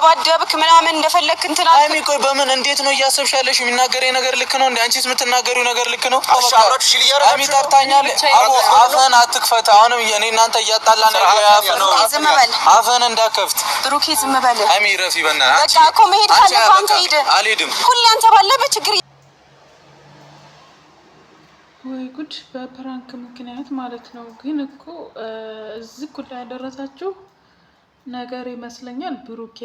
ተደባደብክ ምናምን እንደፈለክ እንትና አይሚ ቆይ በምን እንዴት ነው እያሰብሻለሽ? የሚናገረው ነገር ልክ ነው እንዴ? አንቺስ የምትናገሪው ነገር ልክ ነው? አይሚ ጠርታኛል። አፈን አትክፈት። አሁንም የኔ እናንተ እያጣላን ነው። ያፈነው አፈን እንዳከፍት ብሩኬ ዝም በል። አይሚ ረፊ በእናትህ በቃ እኮ መሄድ ካለብህ አንተ ሂድ። አልሄድም። ሁሌ አንተ ባለበት ችግር ወይ ጉድ! በፕራንክ ምክንያት ማለት ነው። ግን እኮ እዚህ ጉዳይ ያደረሳችሁ ነገር ይመስለኛል። ብሩኬ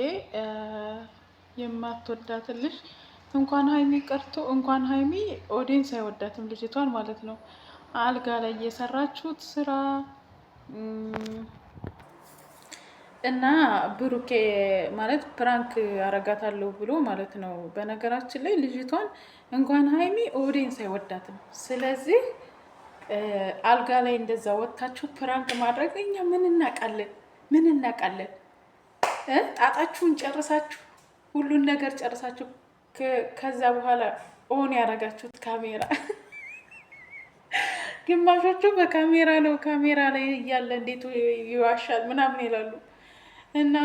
የማትወዳትን ልጅ እንኳን ሀይሚ ቀርቶ እንኳን ሀይሚ ኦዲየንስ አይወዳትም ልጅቷን ማለት ነው። አልጋ ላይ የሰራችሁት ስራ እና ብሩኬ ማለት ፕራንክ አረጋታለሁ ብሎ ማለት ነው። በነገራችን ላይ ልጅቷን እንኳን ሀይሚ ኦዲየንስ አይወዳትም። ስለዚህ አልጋ ላይ እንደዛ ወጥታችሁ ፕራንክ ማድረግ እኛ ምን እናውቃለን? ምን እናውቃለን? ጣጣችሁን ጨርሳችሁ ሁሉን ነገር ጨርሳችሁ ከዛ በኋላ ኦን ያደረጋችሁት ካሜራ ግማሾቹ በካሜራ ነው ካሜራ ላይ እያለ እንዴት ይዋሻል ምናምን ይላሉ። እና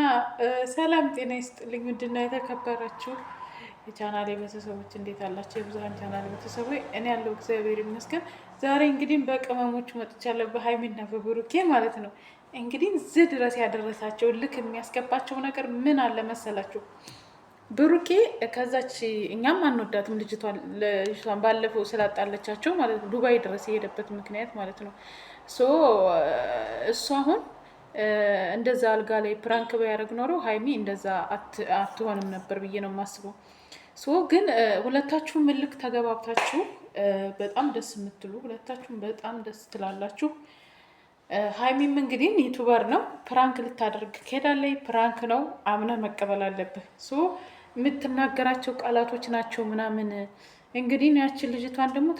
ሰላም ጤና ይስጥልኝ። ምንድነው የተከበራችሁ የቻናሌ ቤተሰቦች እንዴት አላችሁ? የብዙሃን ቻናሌ ቤተሰቦች እኔ ያለው እግዚአብሔር ይመስገን። ዛሬ እንግዲህ በቅመሞቹ መጥቻለሁ፣ በሀይሚና በብሩኬ ማለት ነው። እንግዲህ እዚህ ድረስ ያደረሳቸው ልክ የሚያስገባቸው ነገር ምን አለ መሰላችሁ? ብሩኬ ከዛች እኛም አንወዳትም ልጅቷን ባለፈው ስላጣለቻቸው ማለት ነው፣ ዱባይ ድረስ የሄደበት ምክንያት ማለት ነው። እሱ አሁን እንደዛ አልጋ ላይ ፕራንክ ባያደርግ ኖሮ ሀይሚ እንደዛ አትሆንም ነበር ብዬ ነው የማስበው። ግን ሁለታችሁም ምልክ ተገባብታችሁ በጣም ደስ የምትሉ ሁለታችሁም በጣም ደስ ትላላችሁ። ሀይሚም እንግዲህ ዩቱበር ነው፣ ፕራንክ ልታደርግ ከሄዳለች። ፕራንክ ነው አምነህ መቀበል አለብህ። የምትናገራቸው ቃላቶች ናቸው ምናምን። እንግዲህ ያችን ልጅቷን ደግሞ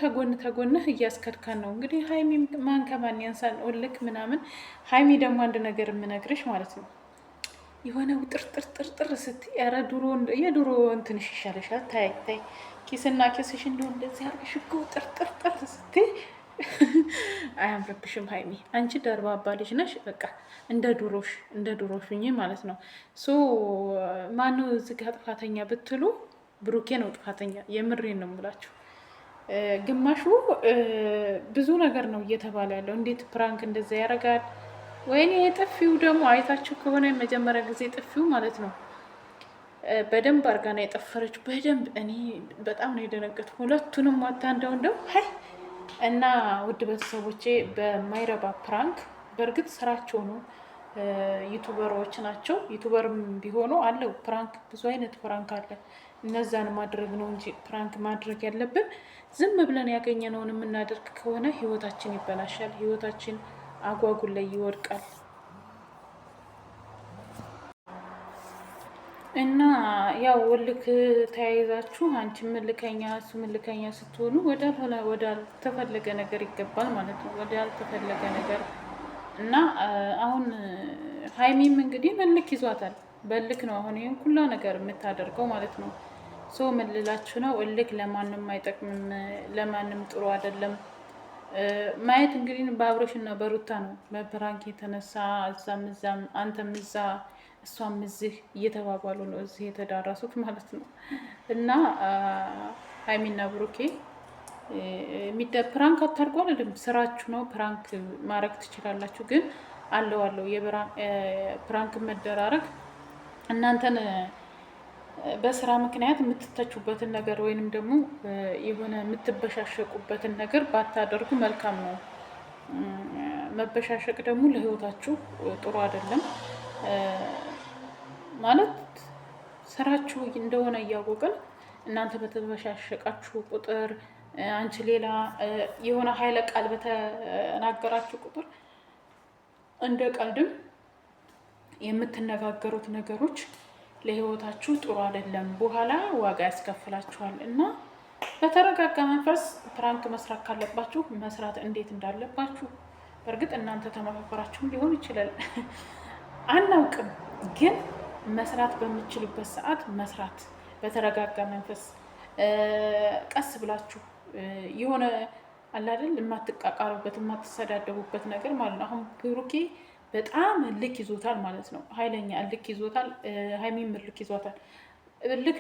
ተጎንህ እያስከድካን ነው። እንግዲህ ሀይሚ ማን ከማን ያንሳል ልክ ምናምን። ሀይሚ ደግሞ አንድ ነገር የምነግርሽ ማለት ነው፣ የሆነ ውጥርጥርጥርጥር ስትይ ኧረ የድሮ እንትንሽ ይሻለሻል። ታይ ኪስና ኪስሽ እንዲሁ እንደዚህ አድርገሽ እኮ ውጥርጥርጥር ስትይ አያምርብሽም ሀይሚ። አንቺ ደርባባ ልጅ ነሽ። በቃ እንደ ዱሮሽ ሁኚ ማለት ነው። ማነው እዚህ ጋር ጥፋተኛ ብትሉ ብሩኬ ነው ጥፋተኛ። የምሬን ነው የምላችሁ። ግማሹ ብዙ ነገር ነው እየተባለ ያለው። እንዴት ፕራንክ እንደዛ ያደርጋል? ወይኔ ጥፊው ደግሞ አይታችሁ ከሆነ የመጀመሪያ ጊዜ ጥፊው ማለት ነው በደንብ አርጋ ነው የጠፈረች። በደንብ እኔ በጣም ነው የደነገጥኩት። ሁለቱንም ዋታ እንደው ሀይ እና ውድ ቤተሰቦቼ በማይረባ ፕራንክ፣ በእርግጥ ስራቸው ነው፣ ዩቱበሮች ናቸው። ዩቱበርም ቢሆኑ አለው ፕራንክ፣ ብዙ አይነት ፕራንክ አለ። እነዛን ማድረግ ነው እንጂ ፕራንክ ማድረግ ያለብን ዝም ብለን ያገኘነውን የምናደርግ ከሆነ ህይወታችን ይበላሻል። ህይወታችን አጓጉል ላይ ይወድቃል። እና ያው ልክ ተያይዛችሁ አንቺ ምልከኛ እሱ ምልከኛ ስትሆኑ ወደ አልተፈለገ ነገር ይገባል ማለት ነው። ወደ አልተፈለገ ነገር እና አሁን ሀይሚም እንግዲህ መልክ ይዟታል። በልክ ነው አሁን ይህን ሁላ ነገር የምታደርገው ማለት ነው። ምን ልላችሁ ነው? እልክ ለማንም አይጠቅምም፣ ለማንም ጥሩ አይደለም። ማየት እንግዲህ በአብሮሽና በሩታ ነው። በፕራንክ የተነሳ እዛም አንተም እዛ እሷም እዚህ እየተባባሉ ነው እዚህ የተዳረሱት ማለት ነው። እና ሀይሚና ብሩኬ ፕራንክ አታርጉ አይደለም፣ ስራችሁ ነው። ፕራንክ ማድረግ ትችላላችሁ። ግን አለው ፕራንክ መደራረግ እናንተን በስራ ምክንያት የምትተቹበትን ነገር ወይንም ደግሞ የሆነ የምትበሻሸቁበትን ነገር ባታደርጉ መልካም ነው። መበሻሸቅ ደግሞ ለህይወታችሁ ጥሩ አይደለም። ማለት ስራችሁ እንደሆነ እያወቅን እናንተ በተበሻሸቃችሁ ቁጥር አንቺ ሌላ የሆነ ኃይለ ቃል በተናገራችሁ ቁጥር እንደ ቀልድም የምትነጋገሩት ነገሮች ለህይወታችሁ ጥሩ አይደለም። በኋላ ዋጋ ያስከፍላችኋል። እና በተረጋጋ መንፈስ ፕራንክ መስራት ካለባችሁ መስራት እንዴት እንዳለባችሁ በእርግጥ እናንተ ተመካከራችሁም ሊሆን ይችላል፣ አናውቅም። ግን መስራት በምችሉበት ሰዓት መስራት በተረጋጋ መንፈስ ቀስ ብላችሁ የሆነ አላደል የማትቃቃሩበት የማትሰዳደቡበት ነገር ማለት ነው። አሁን ብሩኬ በጣም ልክ ይዞታል ማለት ነው። ኃይለኛ ልክ ይዞታል። ሀይሚም ልክ ይዞታል። ልክ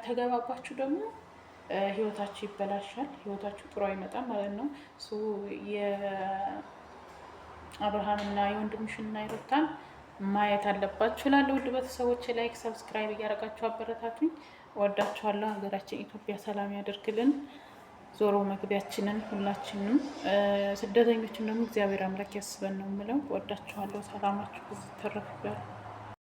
ተገባባችሁ ደግሞ ህይወታችሁ ይበላሻል። ህይወታችሁ ጥሩ አይመጣም ማለት ነው። የአብርሃምና የወንድምሽና የሩታን ማየት አለባችሁ። ላለ ውድ ቤተሰቦች ላይክ፣ ሰብስክራይብ እያደረጋችሁ አበረታቱኝ። ወዳችኋለሁ። ሀገራችን ኢትዮጵያ ሰላም ያደርግልን። ዞሮ መግቢያችንን ሁላችንም ስደተኞችን ደግሞ እግዚአብሔር አምላክ ያስበን ነው የምለው። ወዳችኋለሁ። ሰላማችሁ ብዙ ተረፍበል